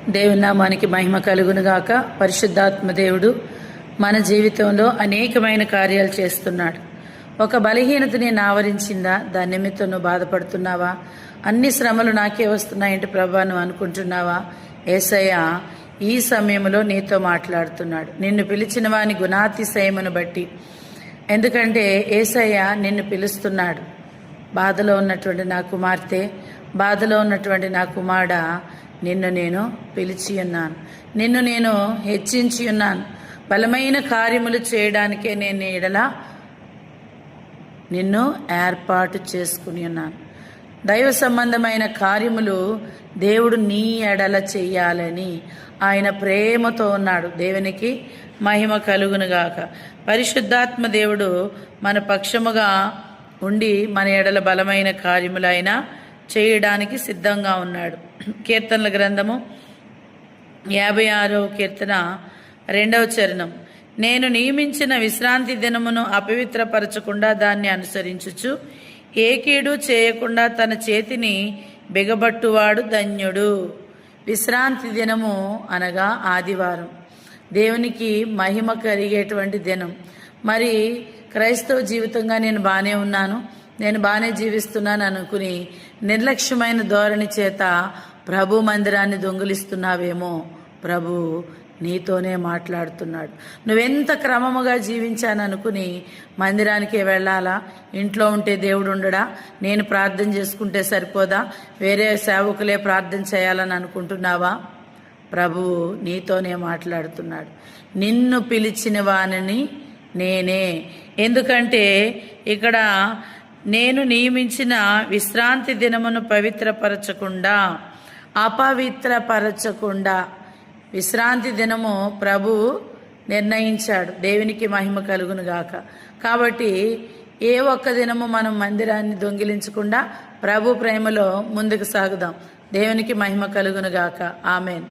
దేవుని నామానికి మహిమ కలుగునుగాక. పరిశుద్ధాత్మ దేవుడు మన జీవితంలో అనేకమైన కార్యాలు చేస్తున్నాడు. ఒక బలహీనత నేను ఆవరించిందా? దాని నిమిత్తం నువ్వు బాధపడుతున్నావా? అన్ని శ్రమలు నాకే వస్తున్నాయంటే ప్రభా నువ్వు అనుకుంటున్నావా? యేసయ్య ఈ సమయంలో నీతో మాట్లాడుతున్నాడు, నిన్ను పిలిచిన వాని గుణాతిశయమును బట్టి. ఎందుకంటే యేసయ్య నిన్ను పిలుస్తున్నాడు. బాధలో ఉన్నటువంటి నా కుమార్తె, బాధలో ఉన్నటువంటి నా కుమారుడా, నిన్ను నేను పిలిచి ఉన్నాను, నిన్ను నేను హెచ్చించి ఉన్నాను. బలమైన కార్యములు చేయడానికే నేను ఎడల నిన్ను ఏర్పాటు చేసుకుని ఉన్నాను. దైవ సంబంధమైన కార్యములు దేవుడు నీ ఎడల చెయ్యాలని ఆయన ప్రేమతో ఉన్నాడు. దేవునికి మహిమ కలుగునుగాక. పరిశుద్ధాత్మ దేవుడు మన పక్షముగా ఉండి మన ఎడల బలమైన కార్యములు ఆయన చేయడానికి సిద్ధంగా ఉన్నాడు. కీర్తనల గ్రంథము 56వ కీర్తన 2వ చరణం. నేను నియమించిన విశ్రాంతి దినమును అపవిత్రపరచకుండా దాన్ని అనుసరించుచు ఏ కీడు చేయకుండా తన చేతిని బిగబట్టువాడు ధన్యుడు. విశ్రాంతి దినము అనగా ఆదివారం, దేవునికి మహిమ కలిగేటువంటి దినం. మరి క్రైస్తవ జీవితంగా నేను బాగానే ఉన్నాను, నేను బాగానే జీవిస్తున్నాను అనుకుని నిర్లక్ష్యమైన ధోరణి చేత ప్రభు మందిరాన్ని దొంగిలిస్తున్నావేమో. ప్రభు నీతోనే మాట్లాడుతున్నాడు. నువ్వెంత క్రమముగా జీవించాననుకుని మందిరానికే వెళ్ళాలా? ఇంట్లో ఉంటే దేవుడు ఉండడా? నేను ప్రార్థన చేసుకుంటే సరిపోదా? వేరే సేవకులే ప్రార్థన చేయాలని అనుకుంటున్నావా? ప్రభువు నీతోనే మాట్లాడుతున్నాడు. నిన్ను పిలిచిన వానిని నేనే. ఎందుకంటే ఇక్కడ నేను నియమించిన విశ్రాంతి దినమును అపవిత్రపరచకుండా విశ్రాంతి దినము ప్రభువు నిర్ణయించాడు. దేవునికి మహిమ కలుగునుగాక. కాబట్టి ఏ ఒక్క దినము మనం మందిరాన్ని దొంగిలించకుండా ప్రభు ప్రేమలో ముందుకు సాగుదాం. దేవునికి మహిమ కలుగునుగాక. ఆమెన్.